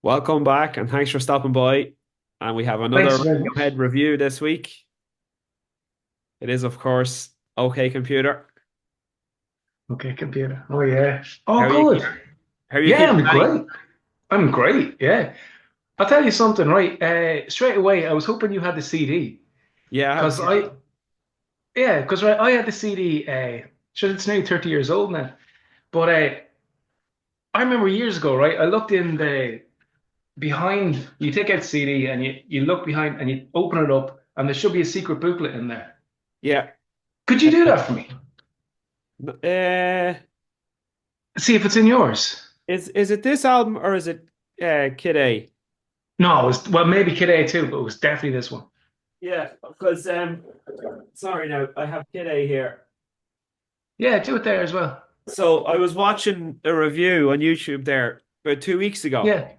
Welcome back and thanks for stopping by. And we have another Thanks very much. Radiohead review this week. It is, of course, OK Computer. Okay, computer. Oh yeah. How Oh, are you good. keep how are you Yeah, keeping I'm Danny? great. I'm great. Yeah. I'll tell you something, right? Straight away, I was hoping you had the CD Yeah, I have because seen it. right, I had the CD. Sure, it's nearly 30 years old now. But I remember years ago, right? I looked in the behind. You take out the CD and you look behind and you open it up, and there should be a secret booklet in there. Yeah. Could you do that for me? Uh, See if it's in yours. is it this album or is it Kid A? No, it was well, maybe Kid A too, but it was definitely this one. Yeah, because sorry now, I have Kid A here. Yeah, do it there as well. So I was watching a review on YouTube there about 2 weeks ago, Yeah.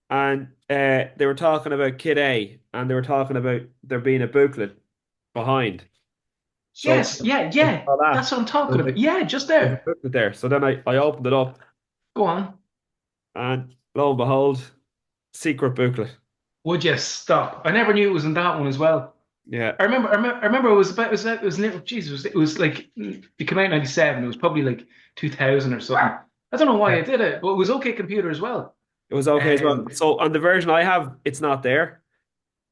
and they were talking about Kid A, and they were talking about there being a booklet behind. So Yes. Yeah. I Yeah. saw that. That's what I'm I talking was about. like, Yeah, just there's a there. booklet there. So then I opened it up, Go on. and lo and behold, secret booklet. Would you stop? I never knew it was in that one as well. Yeah, I remember it was about, it was little, Jesus, it was like, it came out in 97. It was probably like 2000 or something. I don't know why yeah. I did it, but it was OK Computer as well. It was okay as well. Um, So on the version I have, it's not there.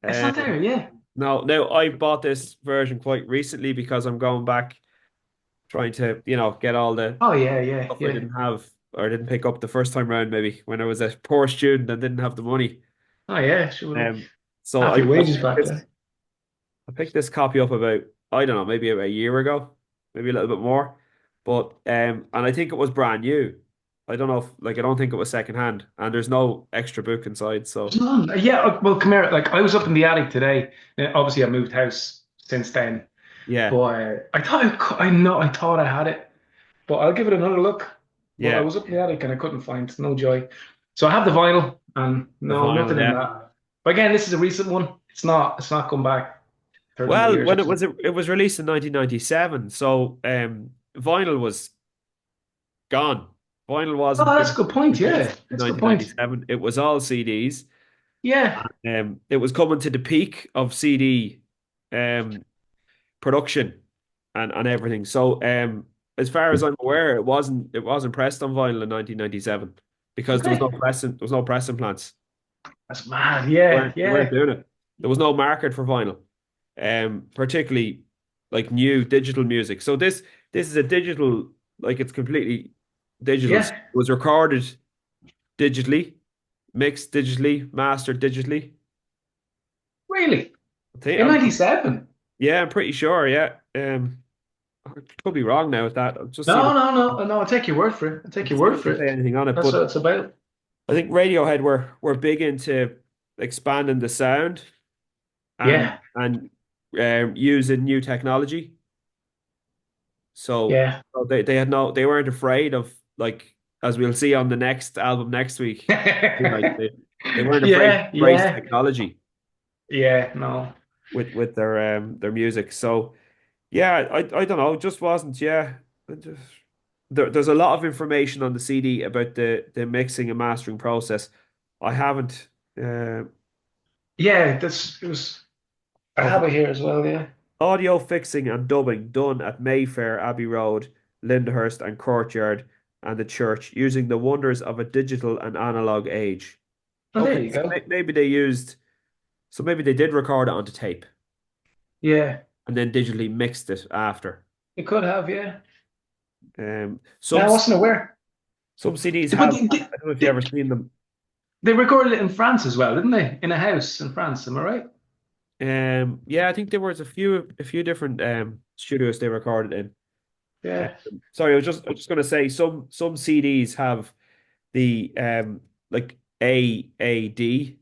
it's not Um, there. Yeah. no, no, I bought this version quite recently because I'm going back trying to, get all the Oh, yeah. Yeah. stuff I Yeah. didn't have or didn't pick up the first time round, maybe when I was a poor student and didn't have the money. Oh, yeah. Sure. So Half your wages back then. I picked this copy up about, I don't know, maybe about a year ago, maybe a little bit more. But and I think it was brand new. I don't know if I don't think it was secondhand, and there's no extra book inside. So Yeah. Well, come here. Like, I was up in the attic today. Obviously, I moved house since then. yeah, But I thought I know I thought I had it, but I'll give it another look. But I yeah, was up in the attic and I couldn't find no joy. So I have the vinyl and the no, vinyl, nothing in yeah. that. But again, this is a recent one. It's not come back 30 Well, years when or something. it was released in 1997, so vinyl was gone. Vinyl Oh, wasn't that's a good point. released Yeah, in that's a good point. 1997. It was all CDs. Yeah. It was coming to the peak of CD um, production and everything. So as far as I'm aware, it wasn't pressed on vinyl in 1997 because there was no Okay. pressing plants. That's mad. They Yeah, weren't yeah. doing it. There was no market for vinyl, particularly like new digital music. So this is a digital, like it's completely digital. So Yeah. it was recorded digitally, mixed digitally, mastered digitally. Really? I think In I'm 97? Yeah, I'm pretty sure. Yeah, I could be wrong now with that. I've just seen No, it. no, no, no. I'll take your word for it. I'll take your It word for doesn't say it. anything on it, That's but what it's about. I think Radiohead were big into expanding the sound and Yeah. using new technology. So, Yeah. they weren't afraid of, like, as we'll see on the next album next week. Like they weren't afraid to Yeah, embrace yeah. technology Yeah, no. with their music. So yeah, I don't know, it just wasn't. Yeah, it just, there's a lot of information on the CD about the mixing and mastering process. I haven't. Yeah, this it was. I Okay. have it here as well. Yeah. Audio fixing and dubbing done at Mayfair, Abbey Road, Lyndhurst, and Courtyard, and the church using the wonders of a digital and analog age. Oh, Okay, there you so go. maybe they used. So maybe they did record it onto tape Yeah, and then digitally mixed it after. it could have. Yeah. No, Some I wasn't aware. some CDs But have. I don't know if you ever seen them. they recorded it in France as well, didn't they? In a house in France. Am I right? Yeah, I think there was a few different studios they recorded in. Yeah. Sorry, I was just gonna say some CDs have the like AAD,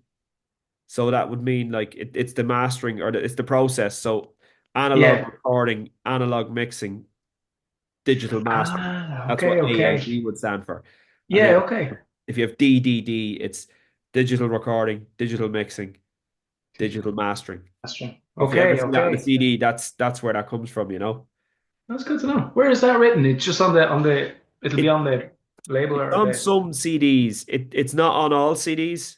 so that would mean like it's the mastering or it's the process. So analog Yeah. recording, analog mixing, digital mastering. Ah, That's what okay, okay. AAD would stand for. And then Yeah, okay. if you have DDD, it's digital recording, digital mixing, digital mastering. That's true. If you ever Okay, see that on the okay. CD, that's where that comes from. That's good to know. Where is that written? It's just on the. It'll be It on the label it's or on the. some CDs. It's not on all CDs.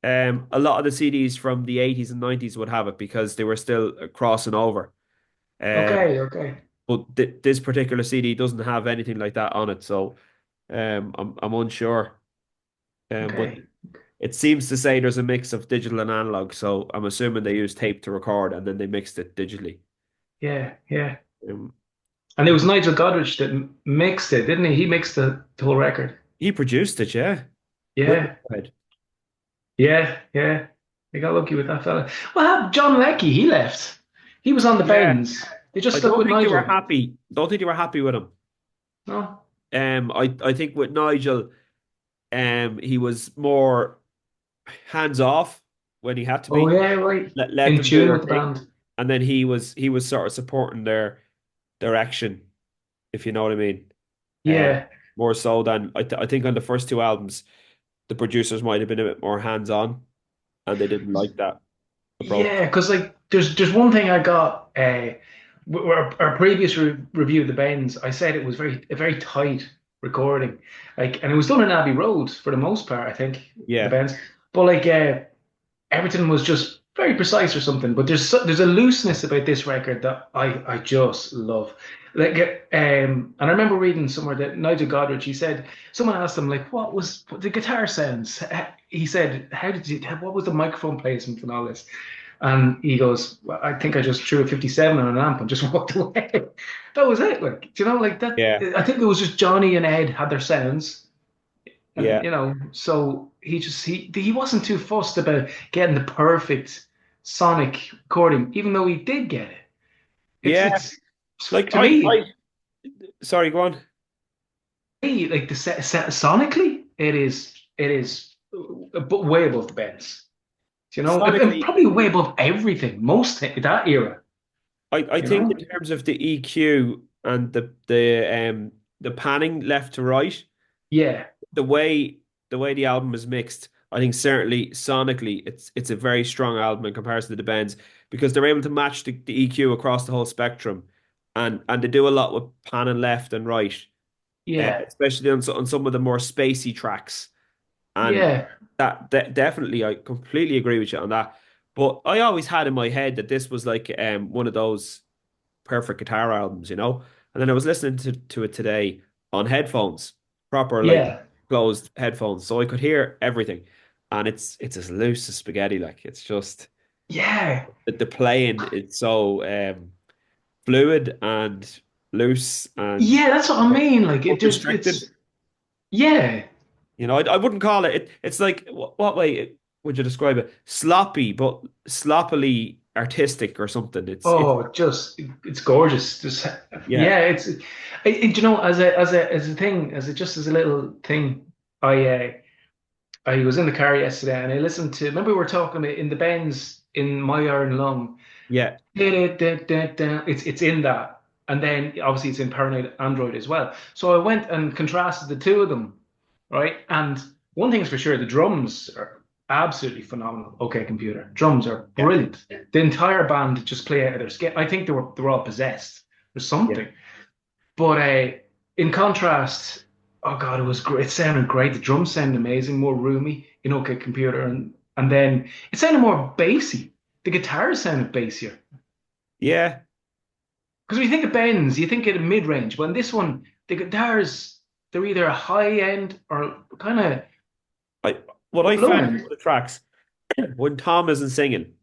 A lot of the CDs from the 80s and 90s would have it because they were still crossing over. Um, Okay, okay, but th this particular CD doesn't have anything like that on it, so I'm unsure. But okay. it seems to say there's a mix of digital and analog, so I'm assuming they used tape to record and then they mixed it digitally. Yeah, yeah. Um, And it he was Nigel Godrich that mixed it, didn't he? He mixed the whole record. he produced it, yeah, with Yeah, Radiohead. yeah, yeah. They got lucky with that fella. Well, John Leckie, he left. He was on the Yeah, Bends. They just I stuck don't with think they were Nigel. happy. Don't think they were happy with him. No? I think with Nigel, he was more hands off when he had to Oh be. yeah, right. Let In them do tune their with the thing, band. and then he was sort of supporting their direction, if you know what I mean. Um, Yeah. More so than I think on the first two albums, the producers might have been a bit more hands on, and they didn't like that approach. Yeah, because like there's one thing I got our previous review of the Bends, I said it was a very tight recording. Like and it was done in Abbey Road for the most part, I think, the Yeah, Bends. But like everything was just very precise or something. But there's a looseness about this record that I just love. Like and I remember reading somewhere that Nigel Godrich he said someone asked him like what the guitar sounds. He said what was the microphone placement and all this. And he goes, well, I think I just threw a 57 on an amp and just walked away. That was it. Like, do you know, like that. yeah, I think it was just Johnny and Ed had their sounds, and yeah, you know, so he wasn't too fussed about getting the perfect sonic recording, even though he did get it. It's yeah. it's Like to me, sorry, go on. like the sonically, it is but way above the Bends. You know, and Sonically, probably way above everything, most that era. I You think know, in terms of the EQ and the panning left to right, yeah, the way the album is mixed, I think certainly sonically it's a very strong album in comparison to the Bends because they're able to match the EQ across the whole spectrum, and they do a lot with panning left and right, yeah, especially on some of the more spacey tracks. And yeah. that definitely, I completely agree with you on that. But I always had in my head that this was like one of those perfect guitar albums, you know? And then I was listening to it today on headphones, proper like Yeah, closed headphones, so I could hear everything. And it's as loose as spaghetti, like it's just yeah, the playing is so fluid and loose and yeah. That's what I mean. Like unrestricted. yeah. You know, I wouldn't call it. It's like what way would you describe it? Sloppy, but sloppily artistic or something. It's Oh, it's gorgeous. Just yeah, yeah, you know, as a thing, just as a little thing, I was in the car yesterday and I listened to. Remember we were talking about in the Benz in My Iron Lung. yeah, It's in that, and then obviously it's in Paranoid Android as well. So I went and contrasted the two of them, right? And one thing's for sure, the drums are absolutely phenomenal. Okay, computer, drums are yeah, brilliant. The entire band just play out of their skin. I think they were all possessed or yeah, something. But in contrast, oh god, it was great. It sounded great. The drums sounded amazing, more roomy in OK Computer, and then it sounded more bassy. The guitars sounded bassier. yeah. Because when you think of bends, you think of mid range. But in this one, the guitars they're either high end or kind of I what I low found end. with the tracks when Tom isn't singing,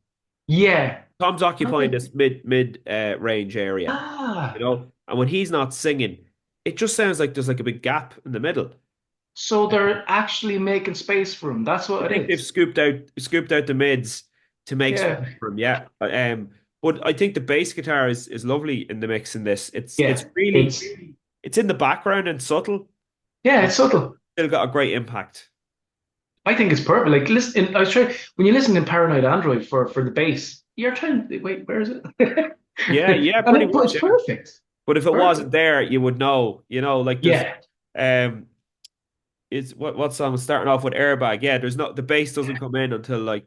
Yeah. Tom's occupying Okay. this mid range area, you Ah, know, and when he's not singing, it just sounds like there's like a big gap in the middle. so they're actually making space for him. That's I what think it they've is. scooped out the mids to make space Yeah. for him. Yeah. But I think the bass guitar is lovely in the mix in this. It's Yeah. really It's it's in the background and subtle, yeah, but it's subtle. still got a great impact. I think it's perfect. Like listen, I was trying when you listen to Paranoid Android for the bass, you're trying to wait, where is it? Yeah, yeah, And pretty but much. it's Yeah. perfect. But if it wasn't Perfect. there, you would know. You know, like there's Yeah, um, it's what song is starting off with Airbag. Yeah, there's not the bass doesn't come in until like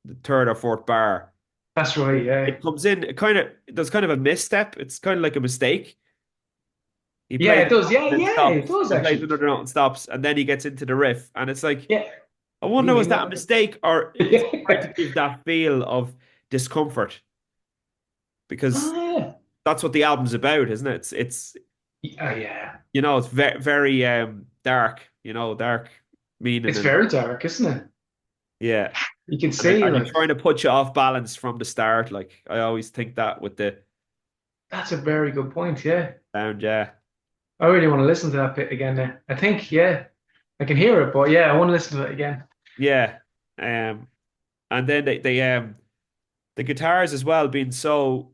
the third or fourth bar. that's right. Yeah. It comes in. It kind of there's kind of a misstep. It's kind of like a mistake. He Yeah, plays it a does. note Yeah, and then yeah, it stops, does then plays actually. another note and stops, and then he gets into the riff, and it's like Yeah. I Did wonder he was mean that a that? mistake or is he trying to give that feel of discomfort? Because Oh yeah. that's what the album's about, isn't it? It's Yeah, yeah. it's very dark, dark meaning It's and very dark, isn't it? yeah. You can And they're, see and they're like trying to put you off balance from the start. Like I always think that with the that's a very good point. Yeah. sound, yeah. I really want to listen to that bit again now. I think, yeah, I can hear it, but yeah, I want to listen to it again. Yeah. And then they the guitars as well being so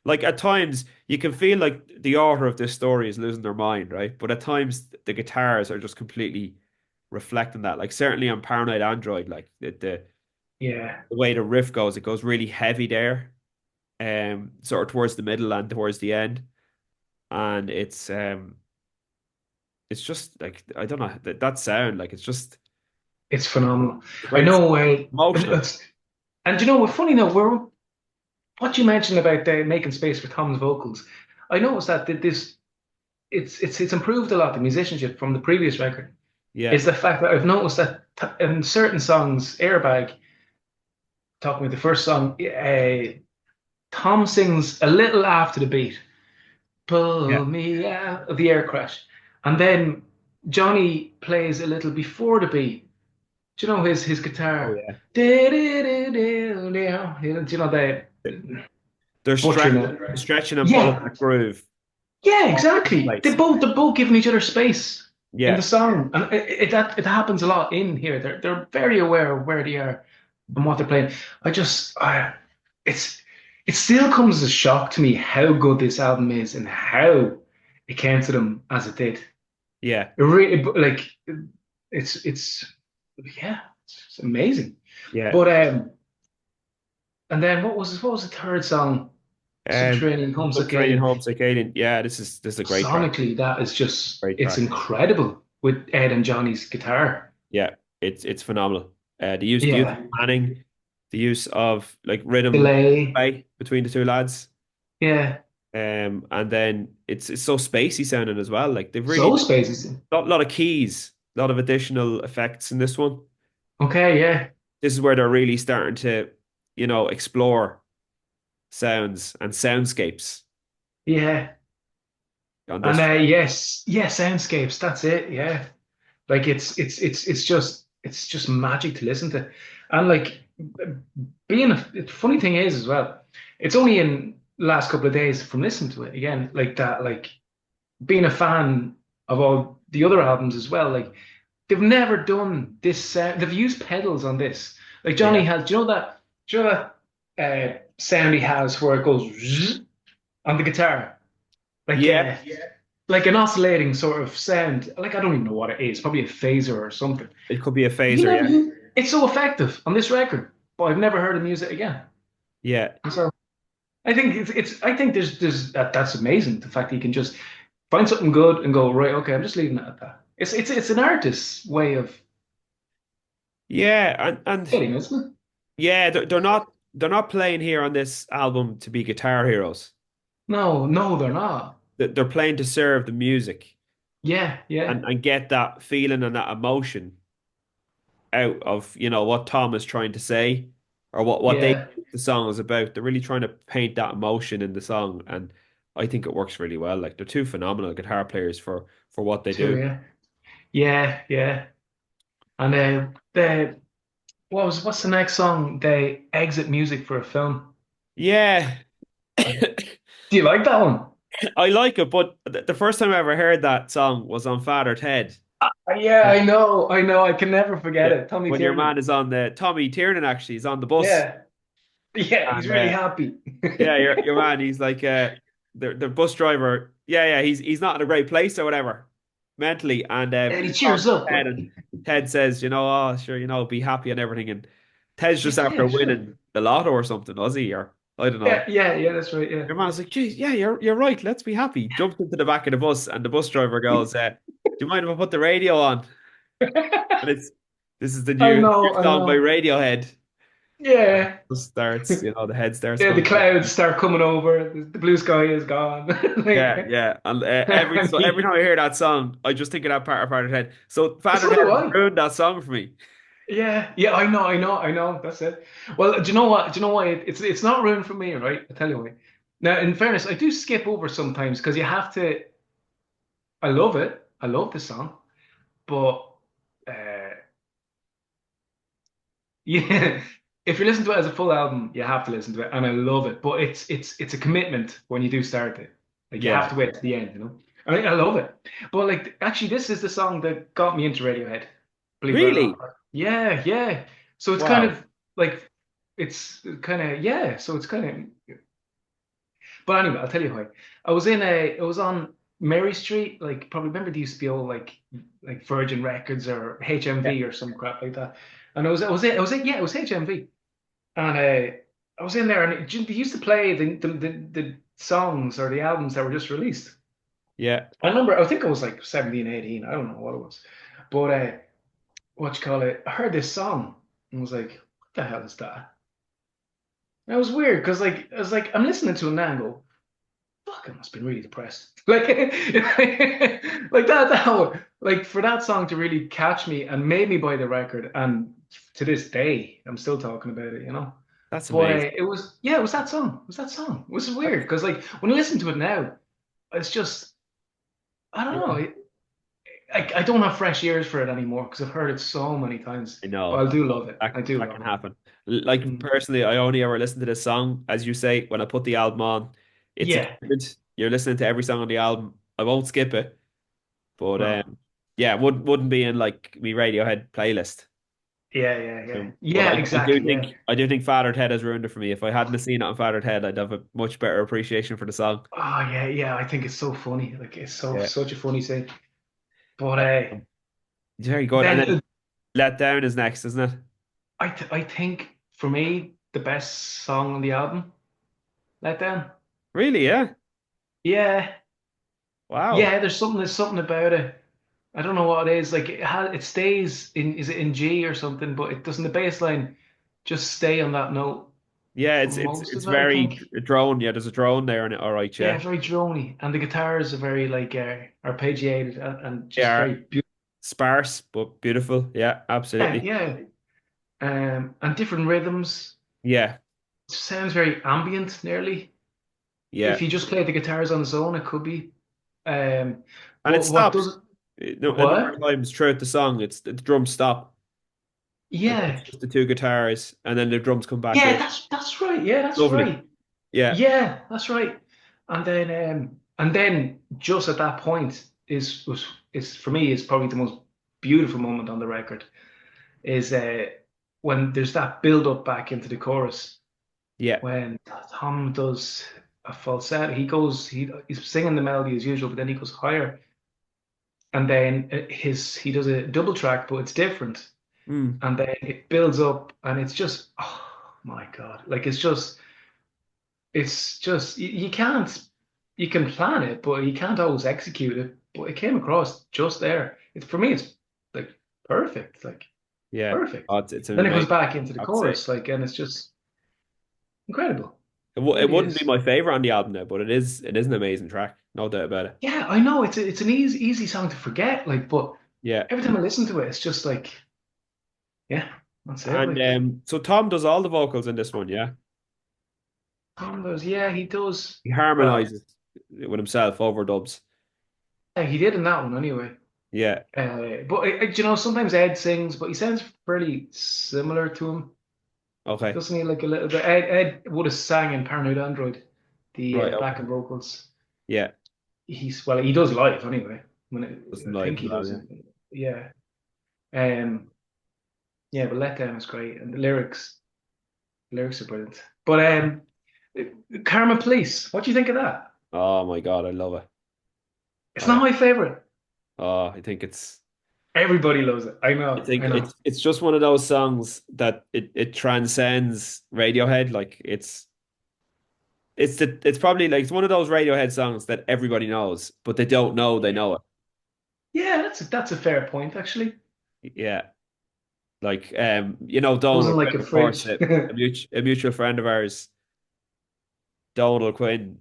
like at times you can feel like the author of this story is losing their mind, right? But at times the guitars are just completely reflecting that. Like certainly on Paranoid Android, like Yeah. the way the riff goes, it goes really heavy there, sort of towards the middle and towards the end. And it's just like I don't know that sound, like it's just It's phenomenal. I great know, emotional. and you know what? Funny enough, what you mentioned about making space for Tom's vocals, I noticed that this it's improved a lot. The musicianship from the previous record Yeah. is the fact that I've noticed that in certain songs, Airbag, talking about the first song, Tom sings a little after the beat, Yeah. pull me out of the air crash, and then Johnny plays a little before the beat. Do you know his Oh guitar? yeah. Do you know the They're butchering it? stretching and pulling Yeah, that groove yeah, all over the exactly. place. They're both giving each other space in the Yeah. song, and it happens a lot in here. They're very aware of where they are and what they're playing. It's it still comes as a shock to me how good this album is and how it came to them as it did. Yeah. It really like it's yeah, it's amazing. Yeah. But and then what was the third song? Um, Subterranean Homesick Subterranean Alien. Homesick Alien. Yeah, this is a great track. Sonically, that is just Great it's track. incredible with Ed and Johnny's guitar. Yeah, it's phenomenal. The use of Yeah. panning, the use of like rhythm Delay. play between the two lads. Yeah. And then it's so spacey sounding as well. Like they've really Soul Spaces. lot of keys, a lot of additional effects in this one. Okay, yeah. This is where they're really starting to, explore sounds and soundscapes Yeah. on And this track. yes, yeah, soundscapes, that's it. Yeah. Like it's just magic to listen to. And like being the funny thing is as well, it's only in the last couple of days from listening to it again, like that, like being a fan of all the other albums as well, like they've never done this sound. They've used pedals on this. Like Johnny Yeah. has, do you know that sound he has where it goes zzz on the guitar? Like Yeah, like an oscillating sort of sound. Like I don't even know what it is, probably a phaser or something. it could be a You phaser, never yeah. it's so effective on this record, but I've never heard him use it again. Yeah. So I think it's I think there's that's amazing. The fact that you can just find something good and go, right, okay, I'm just leaving it at that. It's an artist's way of Yeah, and hitting, isn't it? yeah, they're not playing here on this album to be guitar heroes. No, no, they're not. They're playing to serve the music Yeah, yeah, and get that feeling and that emotion out of, what Tom is trying to say or what they yeah. think the song is about. They're really trying to paint that emotion in the song, and I think it works really well. Like they're two phenomenal guitar players for what they Too, do. yeah. Yeah, yeah. And the what's the next song? They exit music for a film. Yeah. Do you like that one? I like it, but the first time I ever heard that song was on Father Ted. Yeah, I know. I can never forget Yeah. it. Tommy When your man Tiernan. is on the Tommy Tiernan actually is on the bus, Yeah, yeah. He's and really happy. yeah, your man, he's like the bus driver. Yeah, yeah, he's not in a great place or whatever mentally, and And he he's talking cheers to up. Ted, Like, and Ted says, oh, sure, be happy and everything, and Ted's just yeah, after sure. winning the lotto or something, was he? Or I don't Yeah, know. yeah, yeah. That's right. Yeah. Your man's like, geez, yeah, you're right. Let's be happy. Jumps into the back of the bus, and the bus driver goes, "Do you mind if I put the radio on?" And this is the I new know. I song by know. Radiohead. Yeah. Starts, the head starts Yeah, the going. clouds start coming over. The blue sky is gone. Yeah, Like, yeah. And and every time I hear that song, I just think of that part of Head. So Father so Head do I. ruined that song for me. Yeah, yeah, I know. That's it. Well, do you know what? Do you know why it's not ruined for me, right? I tell you why. Now, in fairness, I do skip over sometimes because you have to. I love it. I love the song, but uh, yeah, if you listen to it as a full album, you have to listen to it, and I love it. But it's a commitment when you do start it. Like you have Yeah. to wait to the end, you know. I love it. But like, actually, this is the song that got me into Radiohead. Believe it or not. Really? Yeah, yeah. So it's kind Wow. of like it's kind of yeah. So it's kind of. But anyway, I'll tell you why. I was on Mary Street, like probably remember these used to be all like Virgin Records or Yeah. HMV or some crap like that. And yeah, it was HMV. And I was in there and they used to play the songs or the albums that were just released. Yeah. I remember, I think I was like 17, 18. I don't know what it was. But what you call it? I heard this song and was like, what the hell is that? And it was weird because like I was like, I'm listening to it now and go, fuck, I must have been really depressed. Like, like like for that song to really catch me and made me buy the record, and to this day, I'm still talking about it, you know. That's But amazing. it was that song. It was that song. It was weird That's, because like when I listen to it now, it's just I don't know. yeah. I don't have fresh ears for it anymore because I've heard it so many times. I But I know. do love it. I do That can love happen. Like it. personally, I only ever listen to this song, as you say, when I put the album on. It's a Yeah. commitment. You're listening to every song on the album. I won't skip it, but No. yeah, wouldn't be in like me Radiohead playlist. Yeah. Yeah. Yeah. But Yeah. Exactly. Yeah. I do think Father's Head has ruined it for me. If I hadn't have seen it on Father's Head, I'd have a much better appreciation for the song. Oh yeah, yeah. I think it's so funny. Like it's Yeah. such a funny thing. But Um, Very good. And then then Let Down is next, isn't it? I think for me the best song on the album, Let Down. Really? Yeah. Yeah, Wow. yeah. There's something about it. I don't know what it is. Like it stays in is it in G or something, but it doesn't. The bass line just stay on that note Yeah, for most it's of it. I very think. drone. Yeah, there's a drone there in it. All right, Yeah, yeah. it's very droney, and the guitars are very like arpeggiated and They just are very beautiful. sparse but beautiful. Yeah, Yeah, absolutely. yeah. And different rhythms. Yeah, Sounds very ambient, nearly. yeah. If you just play the guitars on its own, it could be. And it But what stops. does A number of what? times throughout the song, it's the drums stop, and Yeah, it's just the two guitars, and then the drums come back yeah, in. that's right. Yeah, that's Lovely. right. Yeah, Yeah, that's right. And then just at that point is for me is probably the most beautiful moment on the record is when there's that build up back into the chorus yeah. when Tom does a falsetto. He's singing the melody as usual, but then he goes higher, and then he does a double track, but it's different, Mm, and then it builds up, and it's just oh my God, like it's just you can't you can plan it, but you can't always execute it. But it came across just there. It's for me, it's like perfect, like yeah. perfect. Oh, it's Then it goes amazing. back into the I'd say chorus, like, and it's just incredible. It it really wouldn't be is. my favorite on the album now, but it is an amazing track, no doubt about it. Yeah, I know it's an easy song to forget, like, but Yeah. every time I listen to it, it's just like, yeah, that's it. And Like so Tom does all the vocals in this one, yeah. Tom does, yeah, he does. He Well, harmonizes with himself, overdubs. yeah, he did in that one anyway. Yeah. But you know, sometimes Ed sings, but he sounds fairly similar to him. Okay. Doesn't he? Like a little bit. Ed would have sang in Paranoid Android, the Right. Okay. backing vocals. Yeah. He does live anyway. Doesn't I live think as he well. does. Yeah. Yeah. Um. Yeah, but Let Down is great, and the lyrics are brilliant. But Karma Police. What do you think of that? Oh my God, I love it. It's I not my favorite. I think it's Everybody loves it. I I know. think I know. it's just one of those songs that it transcends Radiohead. Like it's probably like it's one of those Radiohead songs that everybody knows, but they don't know they know Yeah, that's a fair point, actually. it. Yeah. Like you know, Donald Wasn't like Quinn, a of course, fridge. a mutual friend of ours, Donald Quinn.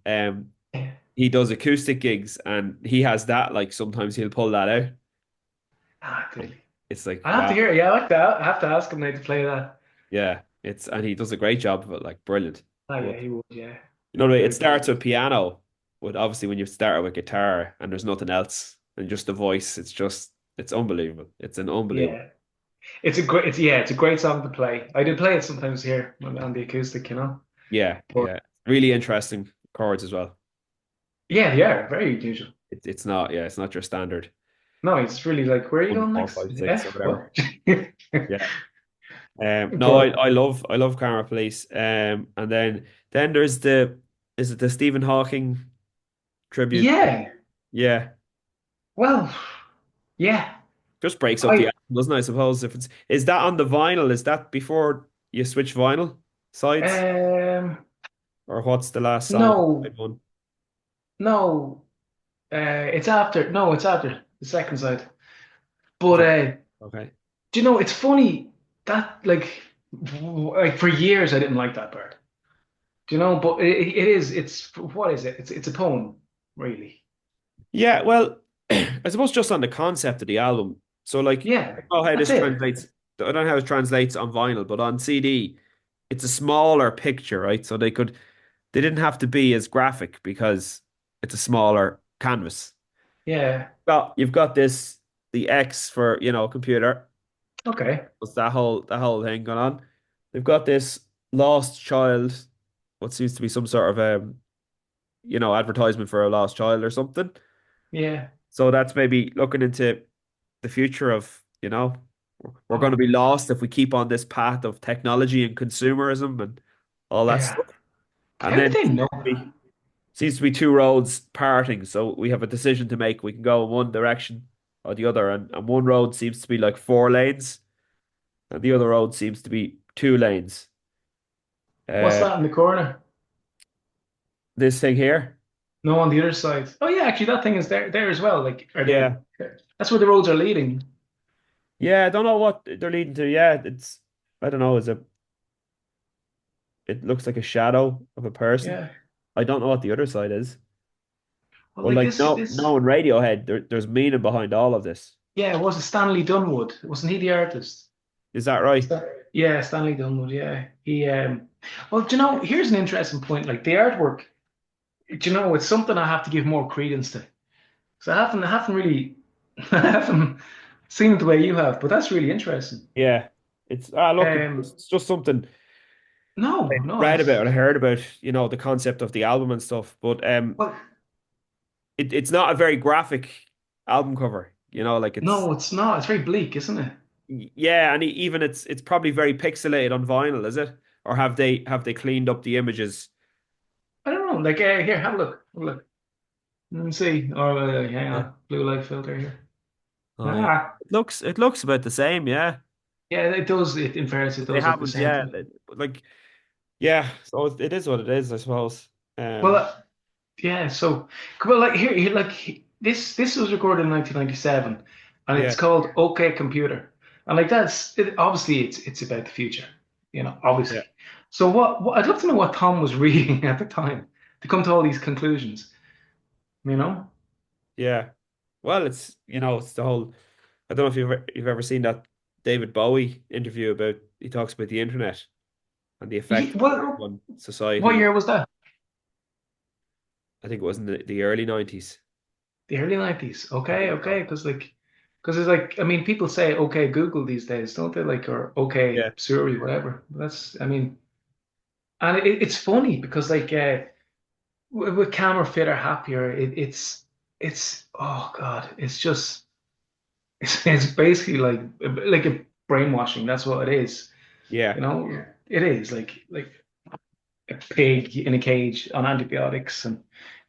He does acoustic gigs, and he has that. Like sometimes he'll pull that out, Ah, and really. it's like I have to wow, hear it. Yeah, I like that. I have to ask him now to play that. yeah. It's and he does a great job of it, like brilliant. Oh But yeah, he would. Yeah, you know, what I mean? It good. starts with piano, but obviously when you start with guitar and there's nothing else and just the voice, it's unbelievable. It's an unbelievable. Yeah, it's a great. It's yeah, it's a great song to play. I do play it sometimes here on the acoustic, you know. Yeah, But yeah. Really interesting chords as well. yeah, yeah, very unusual. It's not, yeah, it's not your standard No, it's really like, where are you one, going four, next? five, six, or F? whatever. What? Yeah. No, But I love Camera Police. And then there's the is it the Stephen Hawking tribute? yeah, Yeah. well, yeah. Just breaks up the I album, doesn't it? I suppose if it's is that on the vinyl? Is that before you switch vinyl sides? um Or what's the last song on no, side one? no. It's after. No, it's after the second side. Is But that okay? do you know? It's funny that like for years I didn't like that part. Do you know? But it is. It's what is it? It's a poem, really. Yeah, well, I suppose just on the concept of the album. So like I Yeah, don't know how that's this it. translates. I don't know how it translates on vinyl, but on CD, it's a smaller picture, right? So they didn't have to be as graphic because it's a smaller canvas. Yeah. Well, you've got this the X for, you know, computer. Okay. What's that whole thing going on? They've got this lost child, what seems to be some sort of you know, advertisement for a lost child or something. Yeah. So that's maybe looking into the future of, you know, we're going to Oh, be lost if we keep on this path of technology and consumerism and all that yeah. stuff. And How did then they know that? seems to be two roads parting. So we have a decision to make. We can go in one direction or the other. And one road seems to be like four lanes, and the other road seems to be two lanes. What's Uh, that in the corner? this thing here. No, on the other side. Oh yeah, actually that thing is there as well. Like, are they? Yeah. That's where the roads are leading. Yeah, I don't know what they're leading to. Yeah, I don't know, it looks like a shadow of a person. Yeah. I don't know what the other side is. Well, But like like this. no in Radiohead, there's meaning behind all of this. Yeah, it was Stanley Dunwood. Wasn't he the artist? Is that right? Yeah, Stanley Dunwood. Yeah, he. Well, do you know? Here's an interesting point. Like the artwork. Do you know? It's something I have to give more credence to. So I haven't really, I haven't seen it the way you have. But that's really interesting. Yeah. It's look, Um, it's just something I no, no, read it's about, I heard about, you know, the concept of the album and stuff. But well, it's not a very graphic album cover. You know, like it's no, it's not. It's very bleak, isn't it? yeah, and even it's probably very pixelated on vinyl, is it? Or have they cleaned up the images? I don't know. Like, here, have a look. Have a look. Let me see. Oh, hang Yeah. on. Blue light filter here. Oh yeah. Ah, It looks about the same, yeah. yeah, it does. In fairness, it But they does look the haven't, same to yeah. me. Like yeah, so it is what it is, I suppose. Well, Um, yeah. So, well, like this was recorded in 1997, and yeah, it's called OK Computer, and like that's it, obviously it's about the future, you know, yeah, obviously. So what I'd love to know what Tom was reading at the time to come to all these conclusions, you know? yeah. Well, it's you know, it's the whole. I don't know if you've ever seen that David Bowie interview about. He talks about the internet and the effect it has What on what society. year was that? I think it was in the early 90s. The early 90s. I Okay, think okay, so. because it's like I mean people say okay Google these days, don't they? Like or okay Yeah, Siri, whatever. That's I mean, and it's funny because like with camera fitter happier, it's oh God, it's just it's basically like a brainwashing. That's what it is. yeah, You know, it is like a pig in a cage on antibiotics and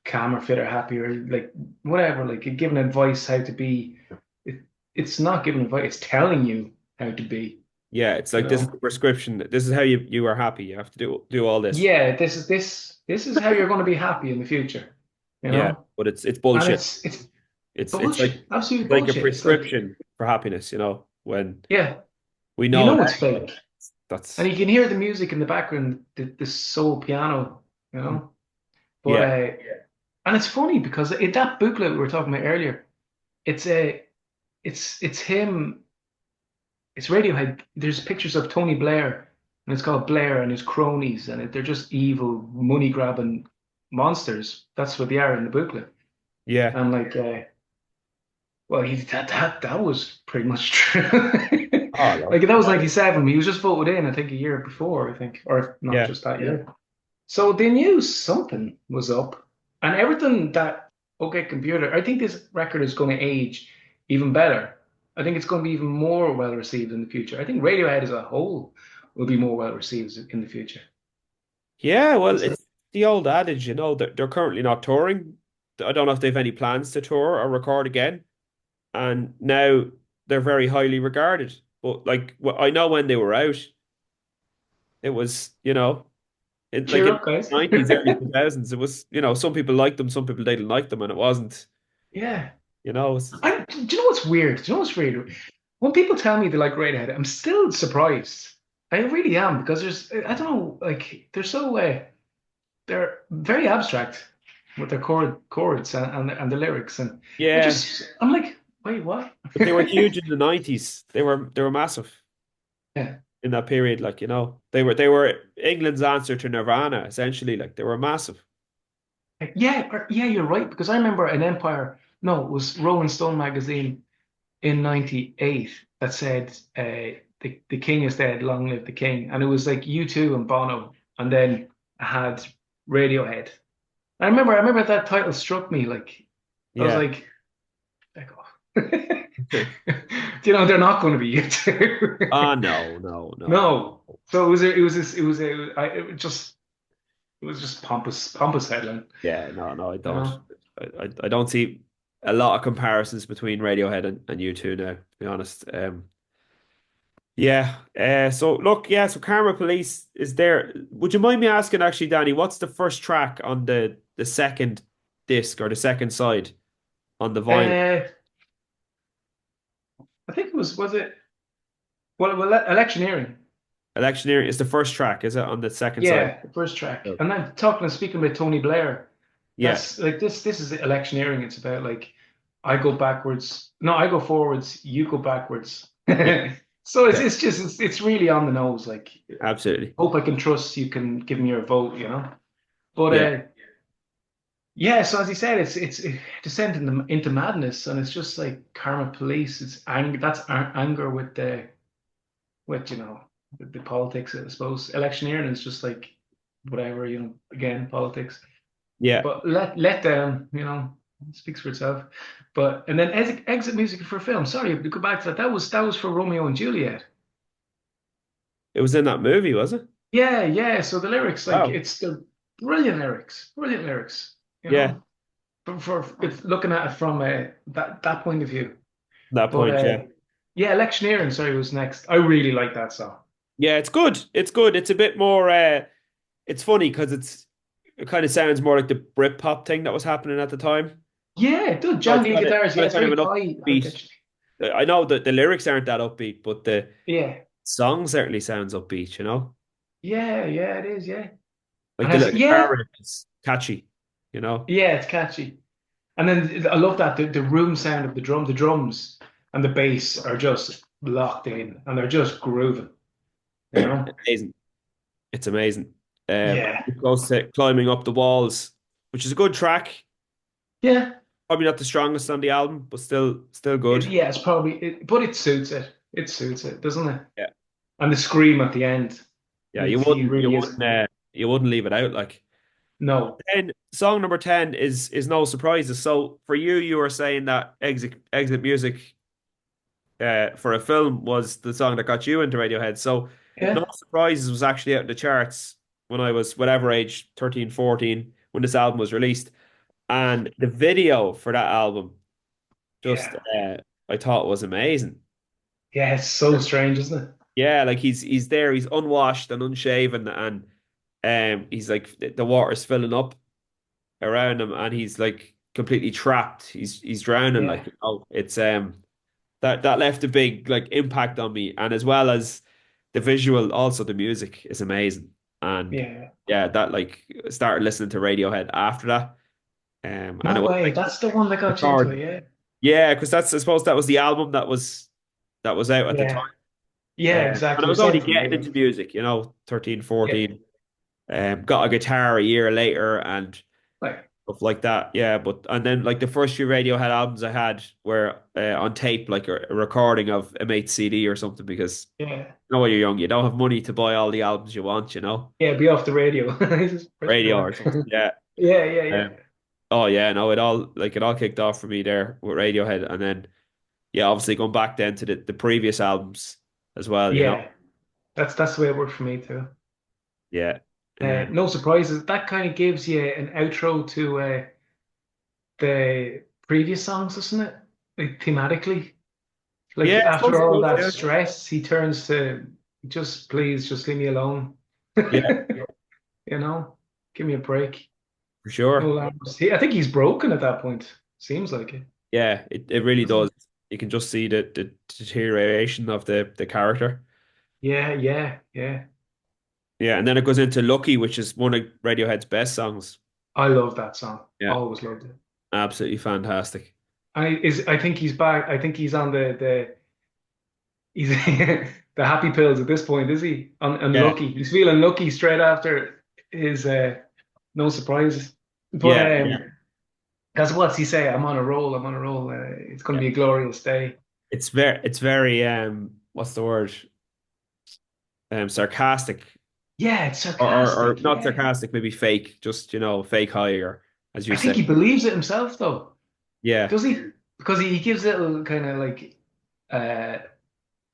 calmer, fitter, happier, like whatever, like giving advice how to be. It, it's not giving advice, it's telling you how to be, yeah. It's you like this is know? the prescription. This is how you are happy. You have to do all this. Yeah, this is how you're going to be happy in the future, you Yeah, know? but it's And bullshit. it's It's bullshit, absolute like a bullshit. It's like, prescription for happiness. You know when yeah, We You know know that. it's fake. And That's you can hear the music in the background, the soul piano, you know. But yeah, and it's funny because in that booklet we were talking about earlier, it's a it's him, it's Radiohead. There's pictures of Tony Blair, and it's called Blair and his cronies, and they're just evil, money grabbing monsters. That's what they are in the booklet. yeah. And like, well, that was pretty much true. Oh, no. Like that was 97. He was just voted in, I think, a year before, I think, or not Yeah. just that year. So they knew something was up, and everything that OK Computer. I think this record is going to age even better. I think it's going to be even more well received in the future. I think Radiohead as a whole will be more well received in the future. Yeah, well, So, it's the old adage, they're currently not touring. I don't know if they've any plans to tour or record again. And now they're very highly regarded. But like, I know when they were out, it was, like cheer in up, guys. the 90s, early 2000s, it was, some people liked them, some people didn't like them, and it wasn't, Yeah. it's, Do you know what's weird? Do you know what's weird? When people tell me they like Radiohead, I'm still surprised. I really am because I don't know, like they're so they're very abstract with their chords and the lyrics, and yeah. I'm like, wait, what? But they were huge in the 90s. They were massive Yeah, in that period. Like, they were England's answer to Nirvana, essentially. Like, they were massive. yeah, yeah. You're right because I remember an Empire. No, it was Rolling Stone magazine in '98 that said, "The King is dead, long live the King," and it was like U2 and Bono, and then I had Radiohead. I remember that title struck me. Like I was Yeah. like, oh. They're not going to be U2. Ah, no, no, no. No. So it was just pompous headline. Yeah, no, no, I You don't. know? I don't see a lot of comparisons between Radiohead and U2 now, to be honest. Yeah. So look, yeah, so Karma Police is there. Would you mind me asking actually, Danny, what's the first track on the second disc or the second side on the vinyl? Uh, I think it was it electioneering. Electioneering is the first track, is it on the second side? Yeah, the first track. Oh. And then talking and speaking about Tony Blair, Yeah. that's like this is electioneering. It's about like I go backwards. No, I go forwards, you go backwards. Yeah. So Yeah. it's really on the nose. Like Absolutely. hope I can trust you can give me your vote, you know. But Yeah. yeah, so as you said, it's descent into madness, and it's just like karma police. It's anger. That's anger with the politics. I suppose electioneering is just like whatever, again politics. Yeah. But let them, it speaks for itself. But and then exit music for film. Sorry, to go back to that. That was for Romeo and Juliet. It was in that movie, was it? Yeah, yeah. So the lyrics, like Wow. it's the brilliant lyrics. You Yeah. know, for it's looking at it from that point of view. That But point, yeah. yeah, electioneering. Sorry, was next. I really like that song. Yeah, it's good. It's good. It's a bit more it's funny because it kind of sounds more like the Britpop thing that was happening at the time. Yeah, it does. So it's Jangly guitars. got Yeah, a it's kind of very an high upbeat. pitched. I know that the lyrics aren't that upbeat, but the Yeah, song certainly sounds upbeat. yeah, yeah. It is. Yeah, Like and the I little said, guitar yeah, riff is catchy. yeah. It's catchy. And then I love that the room sound of the drums and the bass are just locked in and they're just grooving. You know? Amazing. It's amazing. Yeah, It goes to climbing up the walls, which is a good track. yeah, Probably not the strongest on the album, but still good. yeah. It's but it suits it. It suits it, doesn't it? Yeah. And the scream at the end. Yeah, you He wouldn't you really is. wouldn't uh, you wouldn't leave it out like. No. Then song number 10 is no surprises. So for you, you were saying that exit music for a film was the song that got you into Radiohead. So no Yeah, surprises was actually out in the charts when I was whatever age, 13, 14, when this album was released. And the video for that album just yeah, I thought was amazing. yeah. It's so strange, isn't it? Yeah, like he's there, he's unwashed and unshaven, and he's like the water's filling up around him, and he's like completely trapped. He's drowning, Yeah, like it's that left a big like impact on me, and as well as the visual, also the music is amazing. And Yeah. yeah, that like started listening to Radiohead after that. And No it was way. like That's the one that got you into it. hard. Yeah. Yeah, because that's I suppose that was the album that was out at the time. Yeah. Yeah, And I exactly. was Same only for me. getting Like, into music, 13, yeah. 14. Got a guitar a year later and Like, stuff like that. Yeah, but and then like the first few Radiohead albums I had were on tape, like a recording of a mate's CD or something, because yeah. you know when you're young, you don't have money to buy all the albums you want, Yeah, be off the radio. Just press radio record. or something. Yeah. Yeah, yeah, yeah. Um, oh yeah, no, it all kicked off for me there with Radiohead, and then yeah, obviously going back then to the previous albums as well, you know. Yeah. That's the way it worked for me too. Yeah. No surprises. That kind of gives you an outro to the previous songs, doesn't it? Like thematically. Like Yeah, I suppose after it all does, that yeah. stress, he turns to just please, just leave me alone. Yeah, You know, give me a break. for No sure. alarms. I think he's broken at that point. Seems like it. Yeah, it really Doesn't does. he? You can just see the deterioration of the character. Yeah, yeah, yeah. Yeah, and then it goes into Lucky, which is one of Radiohead's best songs. I love that song. Yeah, Always loved it. absolutely fantastic. I think he's back. I think he's on the he's the happy pills at this point, is he? On Yeah, lucky. He's feeling lucky straight after his no surprises. But yeah, yeah, that's what's he say? I'm on a roll. I'm on a roll. It's going to yeah. be a glorious day. It's very what's the word? Sarcastic, Yeah, it's or sarcastic. not Yeah. sarcastic, maybe fake, just fake high, or as you I think say. he believes it himself though. Yeah, Does he? Because he gives little kind of like uh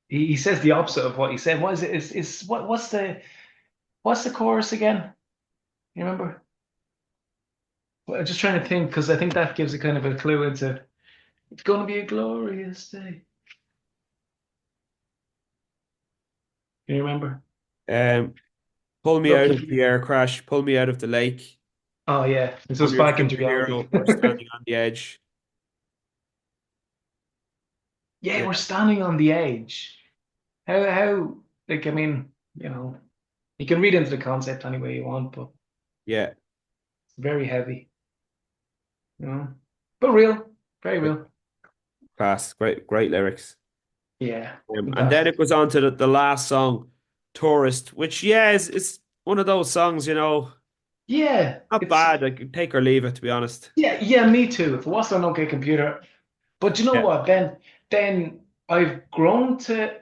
he says the opposite of what he said. What is it? Is what's the chorus again? You remember? Well, I'm just trying to think because I think that gives a kind of a clue into it's going to be a glorious day. Can you remember? um, pull me out of Lucky. the air crash, pull me out of the lake. Oh yeah, it's I'm us your back into reality. superhero. We're standing on the edge. Yeah, Yeah, we're standing on the edge. How like I mean, you can read into the concept any way you want, but yeah. it's very heavy, you know. But real, very Great real. class, great lyrics. Yeah, And then it fantastic. goes on to the last song, Tourist, which yeah is one of those songs, Yeah, not it's bad. Like take or leave it, to be honest. yeah, yeah, me too. If it wasn't an okay computer, but you know Yeah, what? Then I've grown to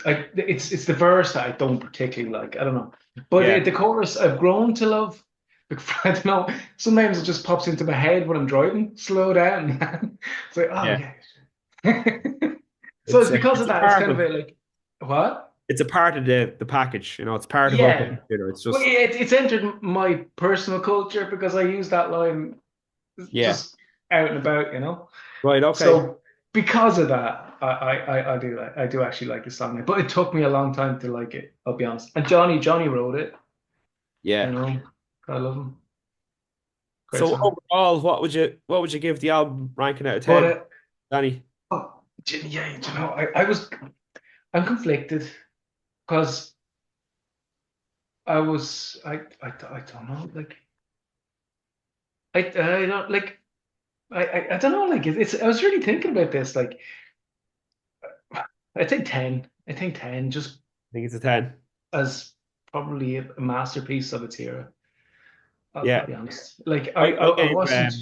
it's the verse that I don't particularly like. I don't know, but yeah. the chorus I've grown to love. I don't know. Sometimes it just pops into my head when I'm driving. Slow down, man. It's like, oh Yeah. yeah. So it's because It's of a that. It's part kind of of a like what? the package. It's part of okay Yeah. computer. It's Well, just it's entered my personal culture because I use that line yeah. just out and about, Right, okay. So because of that, I do actually like the song, but it took me a long time to like it. I'll be honest. And Johnny wrote it. You Yeah. know, I love him. Great So song. overall, what would you give the album ranking out of But 10, Danny? yeah, I'm conflicted because I don't know, like I don't like I don't know, like it's I was really thinking about this, like I think 10. I think 10 just I think it's a 10. as probably a masterpiece of its era. I'll Yeah. be honest. Like I I gave wasn't.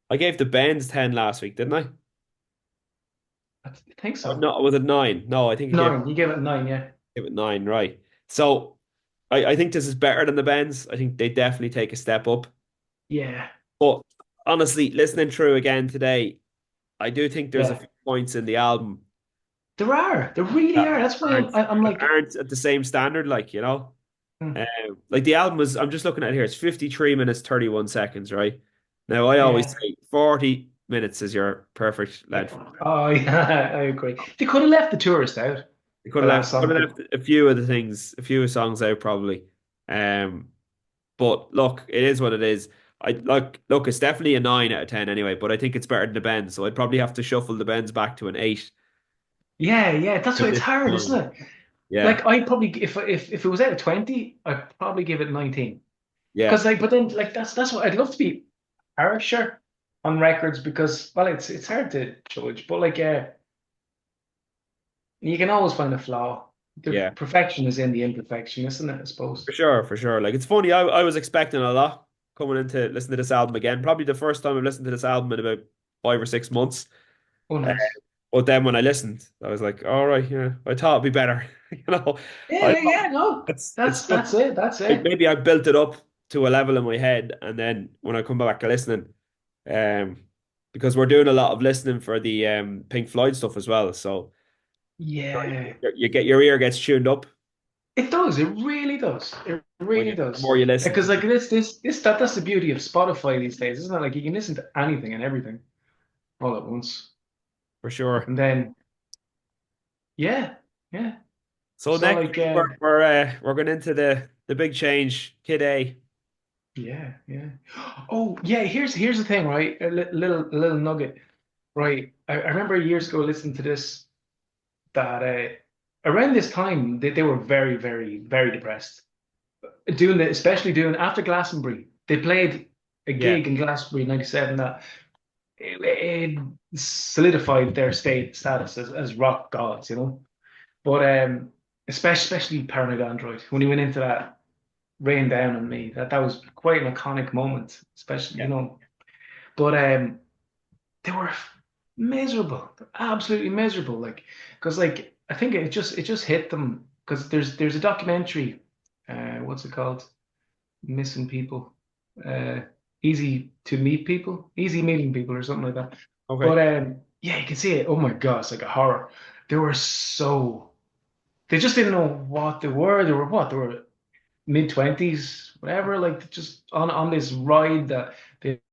I gave the Bends 10 last week, didn't I? I think Oh, so. no, was it 9? No, I think I Nine. You gave it nine, yeah. gave it 9, right. So I think this is better than the Bends. I think they definitely take a step up. Yeah. But honestly, listening through again today, I do think there's a Yeah. few points in the album There are. There really that are. That's why aren't I'm that like, aren't at the same standard, like. hmm, Like the album was, I'm just looking at it here, it's 53 minutes, 31 seconds, right? Now, I always yeah. say 40 minutes is your perfect Yeah. length. Oh, yeah, I agree. They could have left the tourist out. They could The have last left, could song. have left a few of the things, a few songs out probably. Um, but look, it is what it is. I look, it's definitely a 9 out of 10 anyway, but I think it's better than the Bends, so I'd probably have to shuffle the Bends back to an 8. Yeah, yeah, that's at what it's this hard, time. isn't it? Yeah, Like I probably if it was out of 20, I'd probably give it 19. yeah, Because like, but then like that's what I'd love to be harsher on records because well, it's hard to judge, but like you can always find a flaw. The yeah. perfection is in the imperfection, isn't it? I suppose. For sure, for sure. Like it's funny, I was expecting a lot coming into listening to this album again. Probably the first time I've listened to this album in about 5 or 6 months. Oh, Uh, nice. but then when I listened, I was like, all right, yeah, I thought it'd be better. You know, I Yeah, yeah, no, it's that's just it, that's like it. maybe I built it up to a level in my head, and then when I come back to listening, um, because we're doing a lot of listening for the Pink Floyd stuff as well, so Yeah, you get your ear gets tuned up it does. It really does. It when really the does. more you listen to Because like them, that's the beauty of Spotify these days, isn't it? Like you can listen to anything and everything all at once, for sure. and then yeah, yeah. So So next like week we're going into the big change, Kid A. yeah, yeah. Oh yeah. Here's the thing, right? A little nugget, right? I remember years ago listening to this that around this time they were very, very, very depressed. Doing it, especially doing after Glastonbury. They played a Yeah. gig in Glastonbury in '97 that it solidified their status as rock gods, you know. But especially Paranoid Android when he went into that Rain Down on Me, that was quite an iconic moment, especially Yeah. But they were miserable, absolutely miserable. Like because like I think it just hit them because there's a documentary, what's it called? Missing people, uh, easy to meet people, easy meeting people, or something like that. Okay. But yeah, you can see it. Oh my God, it's like a horror. They were so they just didn't know what they were. They were what? They were mid 20s, whatever. Like just on this ride that they